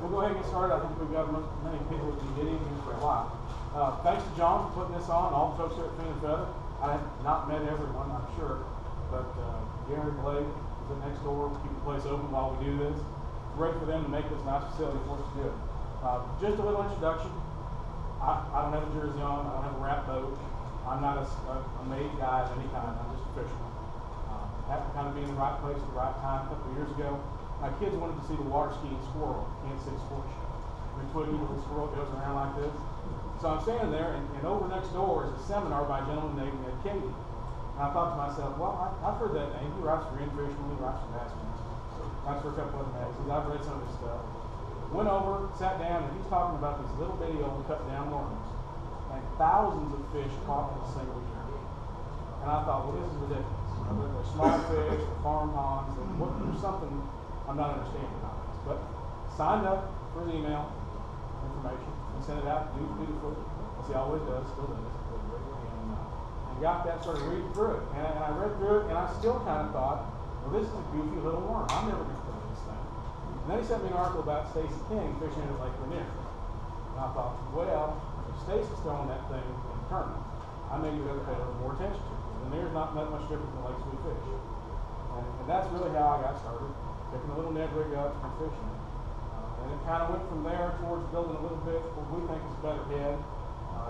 we'll go ahead and get started. I think we've got many people who've been getting here for a while. Thanks to John for putting this on, all the folks here at Fin and Feather. I have not met everyone, I'm sure, but Gary Blake is at next door, keep the place open while we do this. It's great for them to make this nice facility for us to do it. Just a little introduction. I don't have a jersey on, I don't have a wrap boat. I'm not a made guy of any kind, I'm just a fisherman. Happened to kind of be in the right place at the right time a couple of years ago. My kids wanted to see the water skiing squirrel, Kansas City Sports Show. We put a little squirrel goes around like this. So I'm standing there, and over next door is a seminar by a gentleman named Ned Rig. And I thought to myself, well, I've heard that name. He writes for Infishman, he writes for Bassman, writes for a couple other magazines. I've read some of his stuff. Went over, sat down, and he's talking about these little bitty old cut down worms. And thousands of fish caught in a single year. And I thought, well, this is ridiculous. They're small fish, they're farm ponds, there's something I'm not understanding about this. But signed up for his email information and sent it out dutifully, as he always does, still does. And got that, started reading through it. And I read through it, and I still kind of thought, well, this is a goofy little worm. I'm never going to play this thing. And then he sent me an article about Stacy King fishing at Lake Lanier. And I thought, well, if Stacy's throwing that thing in the tournament, I maybe better pay a little more attention to it. Lanier's not that much different than lakes we fish. And that's really how I got started, picking a little Ned Rig up and fishing it. And it kind of went from there towards building a little bit what we think is a better head.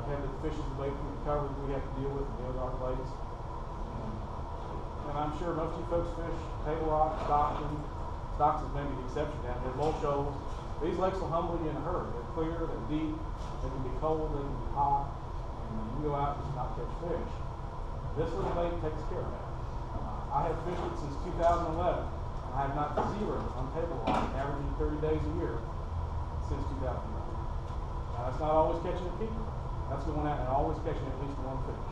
Head that fishes away from the cover that we have to deal with in the Ozark lakes. And I'm sure most of you folks fish Table Rock, Stockton. Stockton's maybe the exception down here. Low Shoals. These lakes will humble you in a hurry. They're clear, they're deep, they can be cold, they can be hot, and you can go out and just not catch fish. This little lake takes care of that. I have fished it since 2011. I have not zero on Table Rock, averaging 30 days a year since 2011. Now, that's not always catching a keeper. That's going out and always catching at least one fish.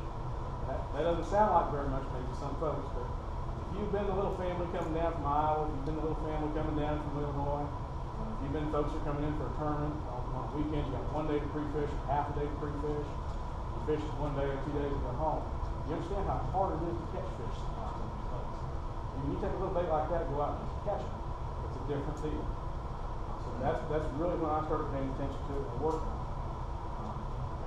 That doesn't sound like very much maybe to some folks, but if you've been the little family coming down from Iowa, if you've been the little family coming down from Illinois, if you've been folks who are coming in for a tournament on a weekend, you got 1 day to pre-fish, half a day to pre-fish, you fish 1 day or 2 days and go home. You understand how hard it is to catch fish sometimes on these lakes. When you take a little bait like that and go out and catch it, it's a different deal. So that's really when I started paying attention to it and working on it.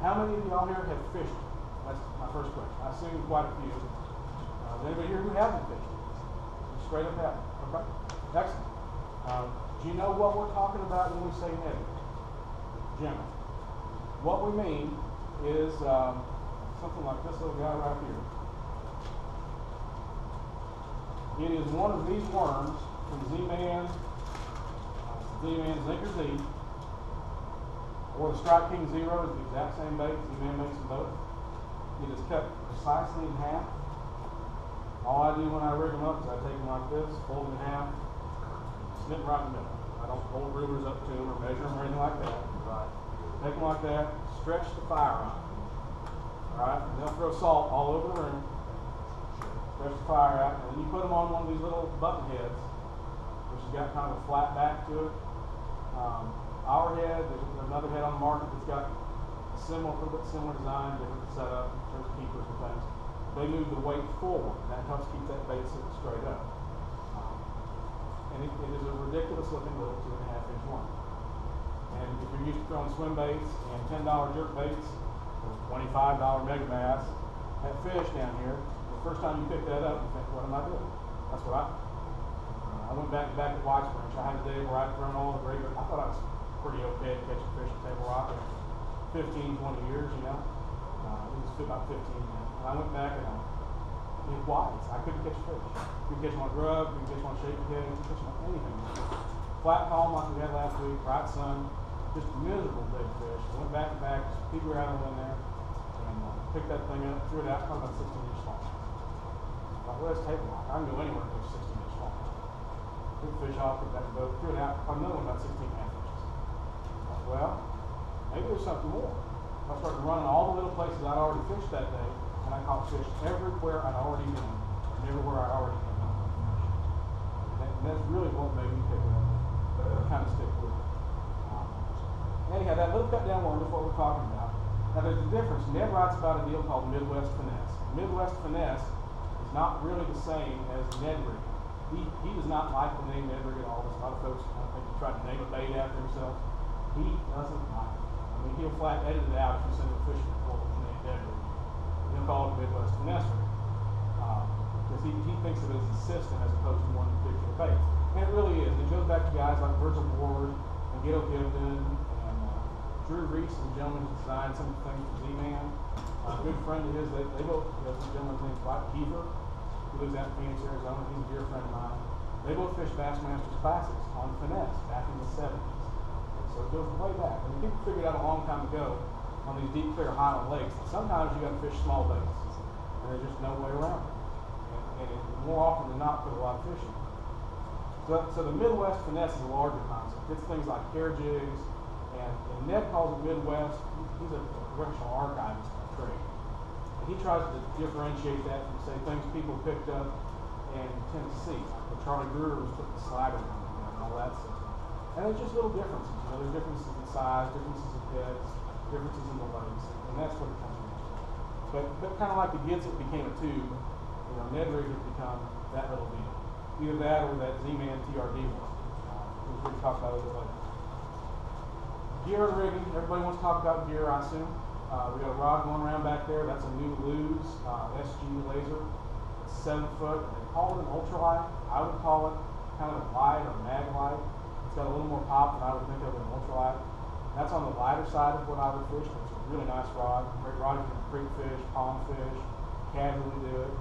How many of y'all here have fished it? That's my first question. I assume quite a few. Is anybody here who hasn't fished it? Just straight up haven't. Okay. Excellent. Do you know what we're talking about when we say Ned Rig? Generally. What we mean is something like this little guy right here. It is one of these worms from Z-Man Zinker Z, or the Strike King Zero is the exact same bait. Z-Man makes them both. It is cut precisely in half. All I do when I rig them up is I take them like this, fold them in half, snip right in the middle. I don't hold rulers up to them or measure them or anything like that. Right. Take them like that, stretch the fire on them. Alright, and they'll throw salt all over the room, stretch the fire out, and then you put them on one of these little button heads, which has got kind of a flat back to it. Our head, there's another head on the market that's got a little bit similar design, different setup in terms of keepers and things. They move the weight forward, and that helps keep that bait sitting straight up. And it is a ridiculous looking little 2.5-inch worm. And if you're used to throwing swim baits and $10 jerk baits, $25 mega bass, that fish down here, the first time you pick that up, you think, what am I doing? That's what I went back at White Springs. I had a day where I'd thrown all the regular. I thought I was pretty okay at catching fish at Table Rock in 15, 20 years, you know. It was about 15 now. And I went back and I did whites. I couldn't catch fish. Couldn't catch them on grub, couldn't catch them on shaky head, couldn't catch them on anything. Flat calm like we had last week, bright sun, just miserable big fish. I went back and back, just peek around in there, and picked that thing up, threw it out, probably about 16-inch long. Like, well, that's Table Rock. I can go anywhere and fish 16-inch long. Took the fish off, put that in the boat, threw it out, another one about 16.5 inches. Well, maybe there's something more. I started running all the little places I'd already fished that day, and I caught fish everywhere I'd already been, and everywhere I already had been. And that's really what made me pick it up, kind of stick with it. Anyhow, that little cut down worm is what we're talking about. Now there's a difference. Ned writes about a deal called Midwest Finesse. Midwest Finesse is not really the same as Ned Rig. he does not like the name Ned Rig at all. There's a lot of folks I think he tried to name a bait after himself. He doesn't like it. I mean, he'll flat edit it out if you send him a fishing report with the name Ned Rig. He'll call it a Midwest Finesse Rig. Because he thinks of it as a system as opposed to one particular bait. And it really is. It goes back to guys like Virgil Ward and Ghetto Gibden and Drew Reese, the gentleman who designed some of the things for Z-Man. A good friend of his, they both, the gentleman's name's Dwight Keever, who lives out in Phoenix, Arizona. He's a dear friend of mine. They both fished Bassmasters Classics on Finesse back in the 70s. So it goes way back. I mean, people figured out a long time ago on these deep, clear Highland lakes that sometimes you got to fish small baits, and there's just no way around it. And more often than not, put a lot of fish in. So the Midwest Finesse is a larger concept. It's things like hair jigs, and Ned calls it Midwest. He's a professional archivist by trade. And he tries to differentiate that from, say, things people picked up in Tennessee. Like Charlie Brewer was putting the sliders on it and all that stuff. And there's just little differences. You know, there's differences in size, differences in heads, differences in the legs, and that's what it comes down to. But kind of like the Gidset became a tube, you know, Ned Rig has become that little deal. Either that or that Z-Man TRD one, which we can talk about a little bit later. Gear and rigging, everybody wants to talk about gear, I assume. We got a rod going around back there. That's a new Lew's SG laser. It's 7 foot. They call it an ultralight. I would call it kind of a light or mag light. It's got a little more pop than I would think of an ultralight. That's on the lighter side of what I would fish. It's a really nice rod. Great rod. You can creek fish, pond fish, casually do it,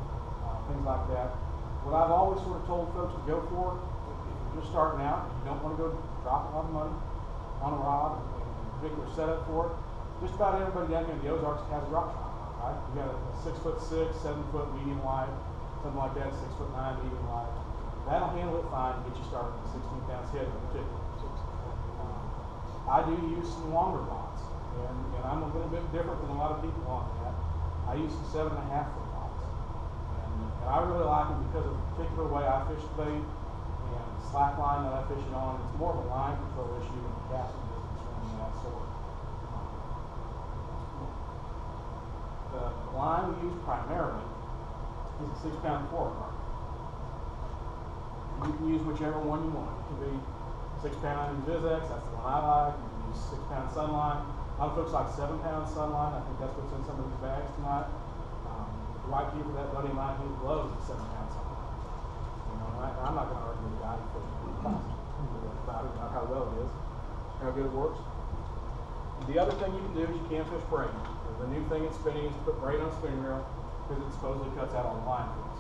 things like that. What I've always sort of told folks to go for, if you're just starting out, if you don't want to go drop a lot of money on a rod and a particular setup for it, just about everybody down here in the Ozarks has a drop shot, right? You got a 6'6", 7 foot medium light, something like that, 6'9" medium light. That'll handle it fine and get you started with a 16-pound head in particular. I do use some longer rods, and I'm a little bit different than a lot of people on that. I use some 7.5 foot rods. And I really like them because of the particular way I fish the bait and the slack line that I fish it on. It's more of a line control issue than a casting distance or anything of that sort. The line we use primarily is a 6-pound fluorocarbon. You can use whichever one you want. It can be 6-pound Vizex, that's the one I like. You can use 6-pound Sunline. A lot of folks like 7-pound Sunline. I think that's what's in some of these bags tonight. Right here for that buddy of mine who loves the 7-pound Sunline. You know, I'm not going to argue with the guy who fishes about it, how well it is, how good it works. The other thing you can do is you can fish braid. The new thing in spinning is to put braid on a spinning reel because it supposedly cuts out all the line pins.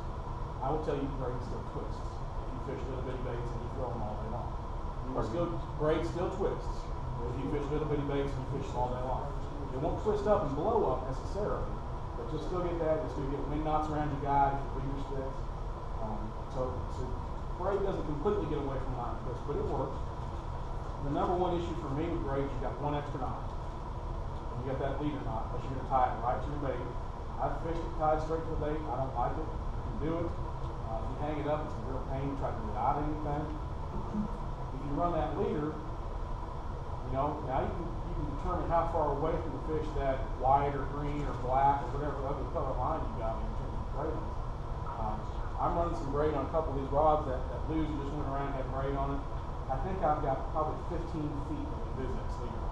I will tell you, braid still twists if you fish little bitty baits and you throw them all day long. Braid still twists if you fish little bitty baits and you fish them all day long. It won't twist up and blow up necessarily, but you'll still get that. You'll still get wind knots around your guide, your leader sticks. So braid doesn't completely get away from line twist, but it works. The number one issue for me with braid is you got one extra knot. And you got that leader knot, but you're going to tie it right to your bait. I've fished it tied straight to the bait. I don't like it. You can do it. If you hang it up, it's a real pain to try to get it out of anything. If you run that leader, you know, now you can determine how far away from the fish that white or green or black or whatever other color line you got in terms of braid. I'm running some braid on a couple of these rods that Lew's just went around and had braid on it. I think I've got probably 15 feet of the Vizex leader.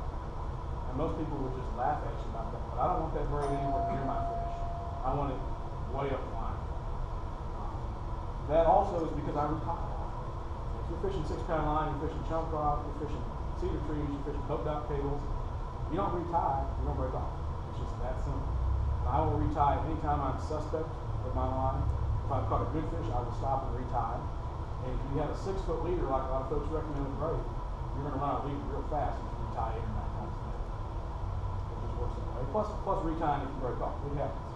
And most people would just laugh at you about that, but I don't want that braid anywhere near my fish. I want it way up the line. That also is because I retie. If you're fishing 6-pound line, you're fishing chump rod, you're fishing cedar trees, you're fishing boat dock cables, you don't retie, you don't break off. It's just that simple. And I will retie anytime I'm suspect with my line. If I've caught a good fish, I will stop and retie. And if you have a 6-foot leader, like a lot of folks recommend with braid, you're going to run a leader real fast if you retie 8 or 9 times a day. It just works that way. Plus retying if you break off. It happens.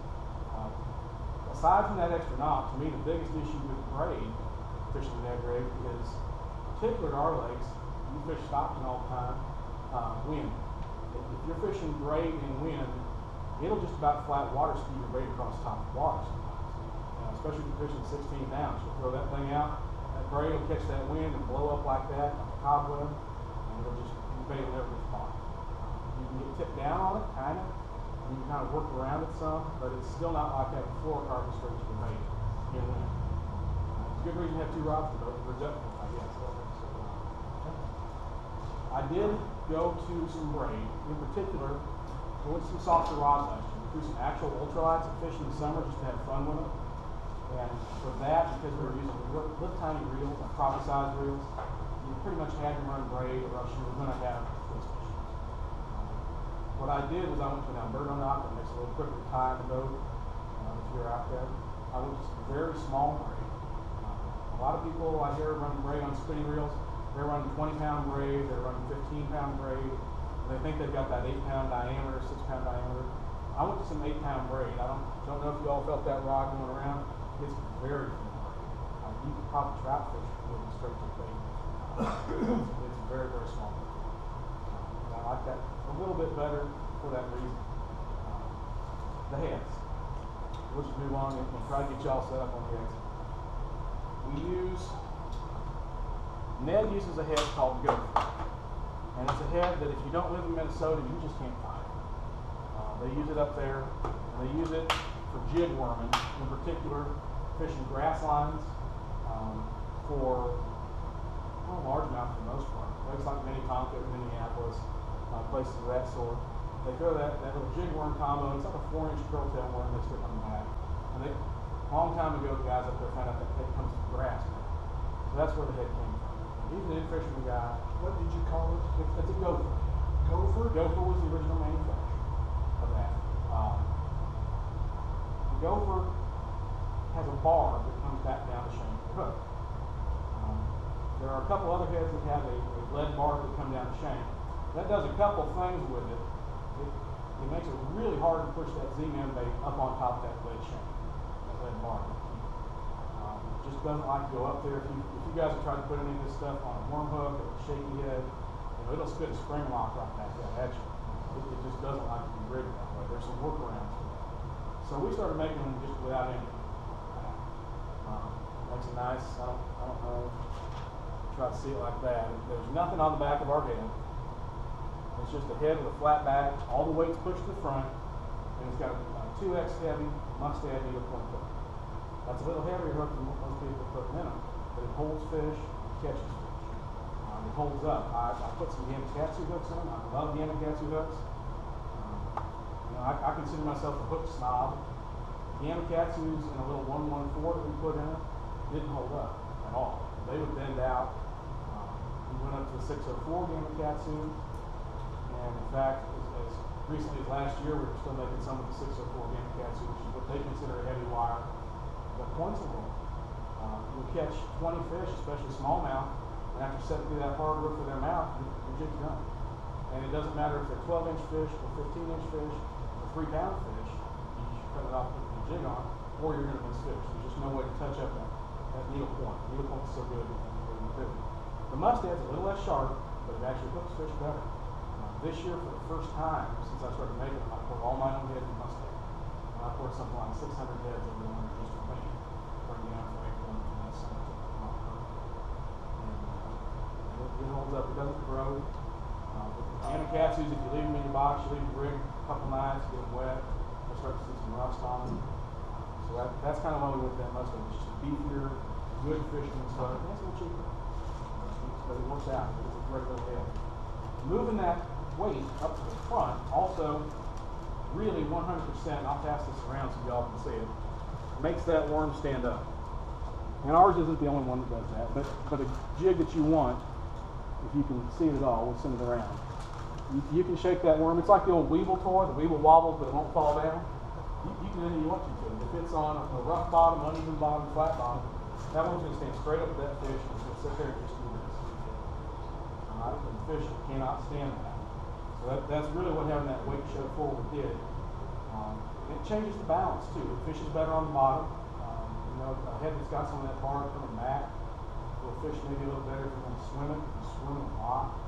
Aside from that extra knot, to me the biggest issue with braid fishing the Ned Rig is, particular to our lakes, you fish Stockton all the time, wind. If you're fishing braid in wind, it'll just about flat water ski your braid across the top of the water sometimes. Especially if you're fishing 16 pounds. You'll throw that thing out, that braid will catch that wind and blow up like that, like a cobweb, and it'll just, your bait will never get caught. You can get tipped down on it, kind of, and you can kind of work around it some, but it's still not like having fluorocarbon straight to the bait in wind. good reason to have two rods for both, I guess. I did go to some braid, in particular, we went to some softer rods last year. We threw some actual ultralights and fish in the summer just to have fun with them. And for that, because we were using little tiny reels, like crappie size reels, you pretty much had to run braid or else you were going to have twist issues. What I did was I went to an Alberto knot that makes it a little quicker to tie in the boat if you're out there. I went to some very small braid. A lot of people I hear running braid on spinning reels. They're running 20-pound braid, they're running 15-pound braid, and they think they've got that 8-pound diameter, 6-pound diameter. I went to some 8-pound braid. I don't know if you all felt that rod going around. It's very thin braid. You could probably trout fish with it straight to the bait. It's very, very small. And I like that a little bit better for that reason. The heads. We'll just move on and try to get y'all set up on the heads. Ned uses a head called Gopher. And it's a head that if you don't live in Minnesota, you just can't find. They use it up there, and they use it for jig worming, in particular, fishing grass lines for largemouth for the most part. Places like Minnetonka, Minneapolis, places of that sort. They throw that little jig worm combo. It's like a 4-inch curltail worm they stick on the back. And a long time ago, the guys up there found out that head comes from grass. So that's where the head came from. He's an in-fisherman guy. What did you call it? It's a gopher. Gopher? Gopher was the original manufacturer of that. The gopher has a bar that comes back down the shank of the hook. There are a couple other heads that have a lead bar that come down the shank. That does a couple things with it. It makes it really hard to push that Z-Man bait up on top of that lead shank, that lead bar. It just doesn't like to go up there. If you guys have tried to put any of this stuff on a worm hook or a shaky head, it'll spit a spring lock right back there at you. It just doesn't like to be rigged that way. There's some workarounds for that. So we started making them just without anything. Makes it nice. I don't know. Try to see it like that. There's nothing on the back of our head. It's just a head with a flat back. All the weight's pushed to the front, and it's got a 2X heavy mustad needle point hook. That's a little heavier hook than most people put in them, but it holds fish, it catches fish. It holds up. I put some Yamakatsu hooks in them. I love Yamakatsu hooks. I consider myself a hook snob. Yamakatsus and a little 114 that we put in it didn't hold up at all. They would bend out. We went up to the 604 Yamakatsu, and in fact, as recently as last year, we were still making some of the 604 Yamakatsu, which is what they consider a heavy wire. But points of them. You'll catch 20 fish, especially smallmouth, and after setting through that hard roof of their mouth, your jig's done. And it doesn't matter if they're 12-inch fish or 15-inch fish or 3-pound fish, you should cut it off with your jig on, or you're going to miss fish. There's just no way to touch up that needle point. The needle point's so good that you can do it. The mustad's a little less sharp, but it actually hooks fish better. This year, for the first time since I started making them, I poured all my own heads in mustad. And I poured something like 600 heads over the winter just for me, bringing down for April and that summer. And it holds up. It doesn't corrode. Yamakatsus, if you leave them in your box, you leave the rig a couple nights, get them wet, you'll start to see some rust on them. So that's kind of why we went with that mustad. It's just a beefier, good fisherman's hook. It's a little cheaper, but it works out. It's a great little head. Moving that weight up to the front also really 100%, I'll pass this around so y'all can see it, makes that worm stand up. And ours isn't the only one that does that, but a jig that you want, if you can see it at all, we'll send it around. You can shake that worm. It's like the old Weeble toy. The Weeble wobbles, but it won't fall down. You can do anything you want to. If it's on a rough bottom, uneven bottom, flat bottom, that one's going to stand straight up with that fish and it's going to sit there and just do this. And the fish cannot stand that. So that's really what having that weight show forward did. It changes the balance too. The fish is better on the bottom. A head that's got some of that barb coming back will fish maybe a little better if you're going to swim it. You can swim a lot.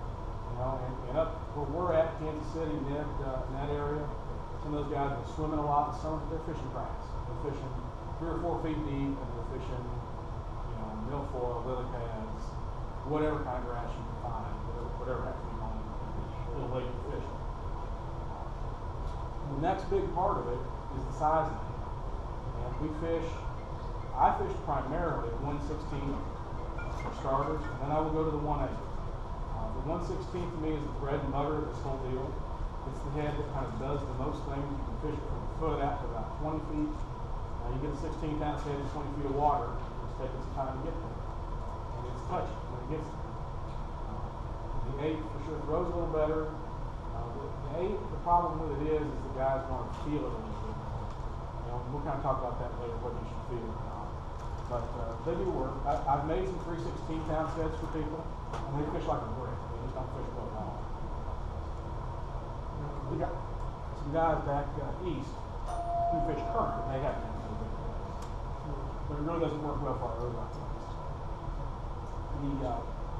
And up where we're at, Kansas City, Ned, in that area, some of those guys are swimming a lot in the summer. They're fishing grass. They're fishing 3 or 4 feet deep, and they're fishing, milfoil, lily pads, whatever kind of grass you can find, whatever has to be on a little lake to fish. The next big part of it is the size of the head. And we fish, I I fish primarily at 1/16 for starters, and then I will go to the 1/8. The 1/16 to me is the bread and butter of this whole deal. It's the head that kind of does the most things. You can fish it from a foot out to about 20 feet. You get a 16-ounce head in 20 feet of water. It's taking some time to get there. And it's touchy when it gets there. The 8 for sure grows a little better. The 8, the problem with it is the guys want to feel it a little bit more. We'll kind of talk about that later, what you should feel or not. But they do work. I've made some 3/16-ounce heads for people, and they fish like a brick. They just don't fish well at all. We got some guys back east who fish current, and they haven't had big heads. But it really doesn't work well for our Ozark guys.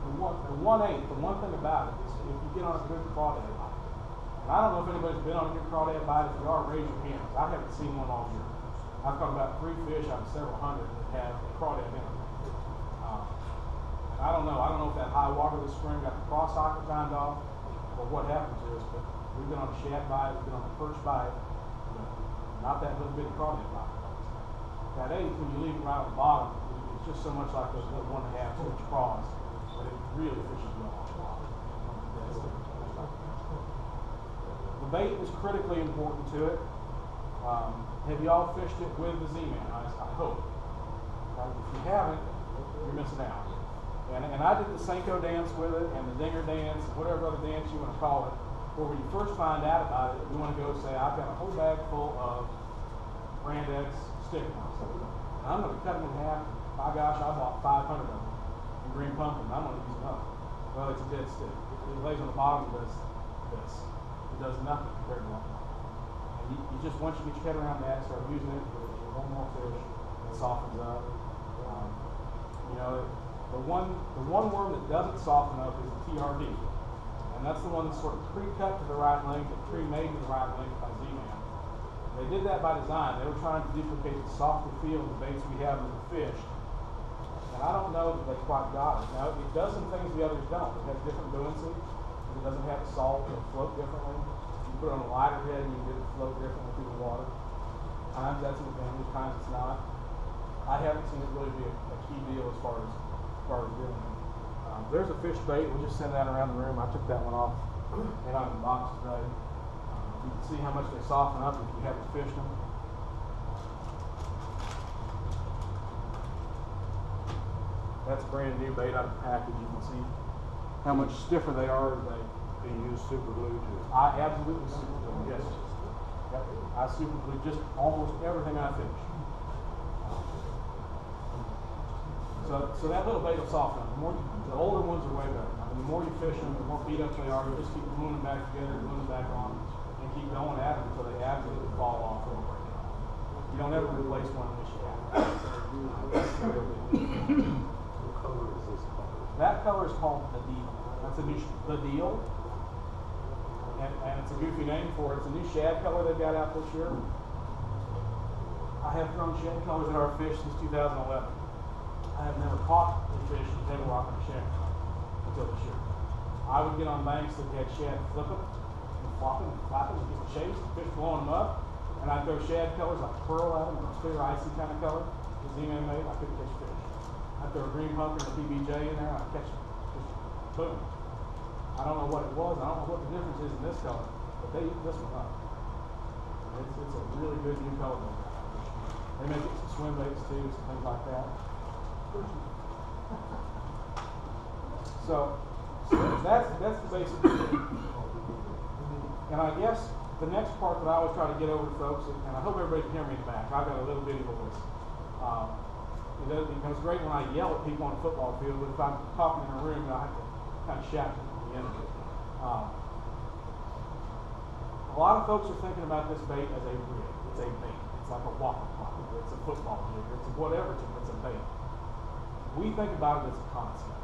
The 1/8, the one thing about it is if you get on a good crawdad bite, and I don't know if anybody's been on a good crawdad bite. If you are, raise your hands. I haven't seen one all year. I've caught about 3 fish out of several hundred that have a crawdad in them. And I don't know if that high water this spring got the cross socket timed off or what happened to us, but we've been on a shad bite, we've been on a perch bite, but not that little bitty crawdad bite. That 8, when you leave it right on the bottom, it's just so much like those little 1.5 inch craws, but it really fishes well. The bait is critically important to it. Have you all fished it with the Z-Man? I hope. If you haven't, you're missing out. And I did the Senko dance with it, and the Dinger dance, whatever other dance you want to call it, where when you first find out about it, you want to go say, I've got a whole bag full of Brand X stick ones. And I'm going to cut them in half. My gosh, I bought 500 of them in green pumpkin. I'm going to use them up. Well, it's a dead stick. It lays on the bottom and does this. It does nothing compared to that. And you just, once you get your head around that, start using it with one more fish, it softens up. The one worm that doesn't soften up is the TRD. And that's the one that's sort of pre-cut to the right length and pre-made to the right length by Z-Man. They did that by design. They were trying to duplicate the softer feel of the baits we have in the fish. And I don't know that they quite got it. Now, it does some things the others don't. It has different buoyancy. It doesn't have salt. It'll float differently. You put it on a lighter head and you get it to float differently through the water. Times that's an advantage, times it's not. I haven't seen it really be a key deal as far as doing it. There's a fish bait. We'll just send that around the room. I took that one off and out of the box today. You can see how much they soften up if you haven't fished them. That's a brand new bait out of the package. You can see how much stiffer they are as they use super glue too. I absolutely super glue, yes. Yep. I super glue just almost everything I fish. So that little bait will soften up. The older ones are way better. I mean, the more you fish them, the more beat up they are. You just keep gluing them back together, gluing them back on, and keep going at them until they absolutely fall off or break off. You don't ever replace one unless you have to. What color is this color? That color is called the Deal. That's a new the Deal, and it's a goofy name for it. It's a new shad color they've got out this year. I have thrown shad colors at our fish since 2011. I have never caught a fish with table rock and shad until this year. I would get on banks that had shad flipping and flopping and flapping and getting chased, fish blowing them up, and I'd throw shad colors like pearl at them or a clear icy kind of color. The Z-Man made, I couldn't catch fish. I'd throw a green pumpkin or a PBJ in there, I'd catch it. Just boom. I don't know what it was, I don't know what the difference is in this color, but they eat this one up. It's a really good new color. They make it some swim baits too, some things like that. So that's the basic thing. And I guess the next part that I always try to get over to folks, and I hope everybody can hear me in the back. I've got a little bitty voice. It becomes great when I yell at people on a football field, but if I'm talking in a room, I have to kind of shout at the end of it. A lot of folks are thinking about this bait as a rig. It's a bait. It's like a water pop. It's a football jig. It's a whatever. It's a bait. We think about it as a concept.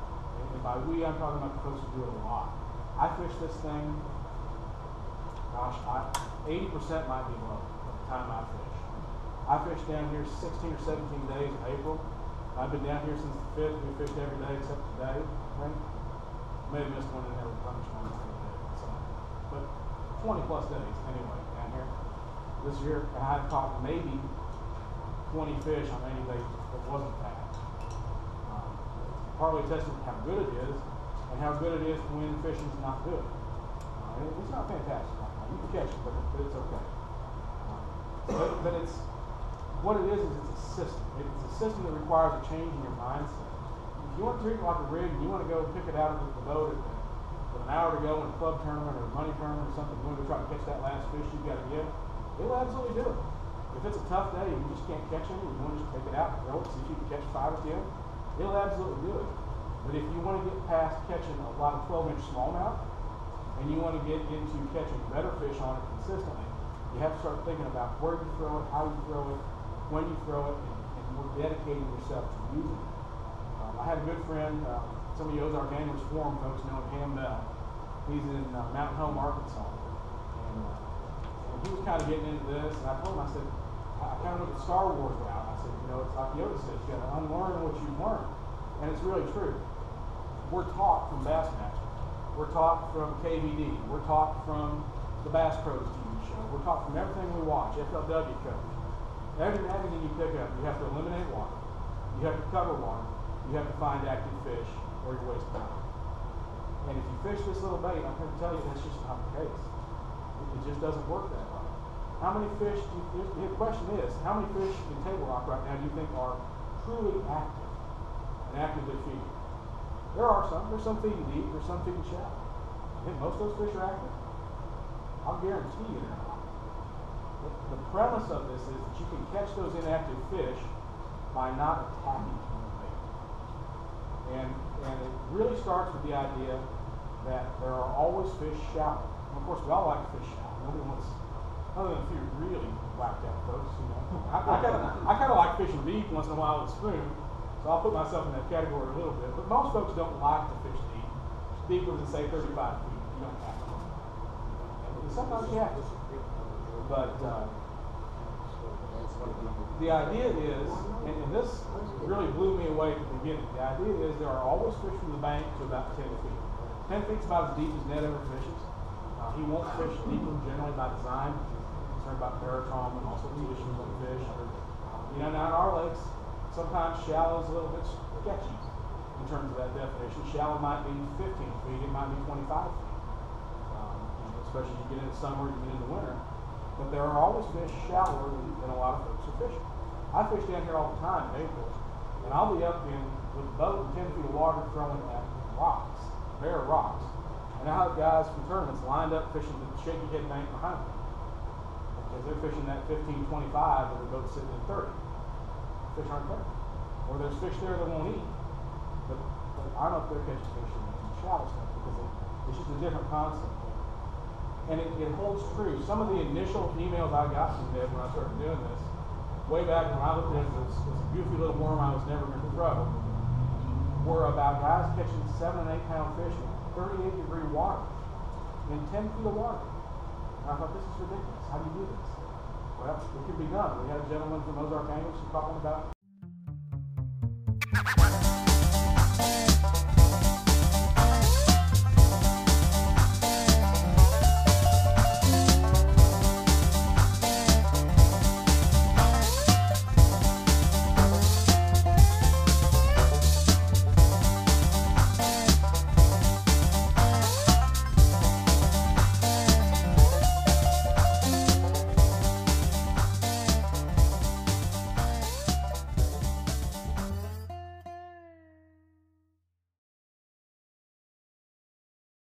And by we, I'm talking about the folks who do it a lot. I fish this thing, gosh, 80% might be low at the time I fish. I fished down here 16 or 17 days in April. I've been down here since the 5th. We fished every day except today. Right? May have missed one and never punished one every day. So, but 20 plus days anyway down here this year. And I've caught maybe 20 fish on any bait that wasn't fast. Partly a testament to how good it is, and how good it is when fishing's not good. It's not fantastic right now. You can catch it, but it's okay. But it's what it is it's a system. It's a system that requires a change in your mindset. If you want to treat it like a rig and you want to go pick it out of the boat with an hour to go in a club tournament or a money tournament or something, you want to try to catch that last fish you've got to get, it'll absolutely do it. If it's a tough day and you just can't catch any, you want to just take it out and throw it, see if you can catch 5 or 10, it'll absolutely do it. But if you want to get past catching a lot of 12-inch smallmouth, and you want to get into catching better fish on it consistently, you have to start thinking about where you throw it, how you throw it, when you throw it, and more dedicating yourself to using it. I had a good friend, some of you Ozark Anglers Forum folks know Campbell. He's in Mountain Home, Arkansas. And he was kind of getting into this, and I told him, I said, I kind of looked at Star Wars route. I said, it's like Yoda says, you got to unlearn what you've learned. And it's really true. We're taught from Bassmaster. We're taught from KVD. We're taught from the Bass Pros TV show. We're taught from everything we watch, FLW coverage. Every magazine you pick up, you have to eliminate water. You have to cover water. You have to find active fish, or you're wasting time. And if you fish this little bait, I'm going to tell you that's just not the case. It just doesn't work that way. How many fish the question is, how many fish in Table Rock right now do you think are truly active and actively feeding? There are some. There's some feeding deep. There's some feeding shallow. I think most of those fish are active. I'll guarantee you they're not. The premise of this is that you can catch those inactive fish by not attacking the bait. And it really starts with the idea that there are always fish shallow. And of course, we all like to fish shallow. Nobody wants, other than a few really whacked out folks, I kind of like fishing deep once in a while with a spoon. So I'll put myself in that category a little bit. But most folks don't like to fish deep, deeper than say 35 feet. You don't have to. And sometimes you have to. But the idea is, and this really blew me away at the beginning, the idea is there are always fish from the bank to about 10 feet. 10 feet is about as deep as Ned ever fishes. He won't fish deeper generally by design. He's concerned about baritone and also conditions of the fish. Now in our lakes, sometimes shallow is a little bit sketchy in terms of that definition. Shallow might be 15 feet, it might be 25 feet. Especially as you get into summer, you get into winter. But there are always fish shallower than a lot of folks are fishing. I fish down here all the time in April, and I'll be up with a boat in 10 feet of water throwing at rocks, bare rocks. And I have guys from tournaments lined up fishing the shaky head bank behind me. Because they're fishing that 15, 25 with the boat sitting at 30. Fish aren't there. Or there's fish there that won't eat. But I'm up there catching fish in shallow stuff because it's just a different concept. And it holds true. Some of the initial emails I got from Ned when I started doing this, way back when I looked at this goofy little worm I was never going to throw, were about guys catching 7 and 8 pound fish in 38-degree water in 10 feet of water. And I thought, this is ridiculous. How do you do this? Well, it can be done. We had a gentleman from Ozark Anglers who caught one about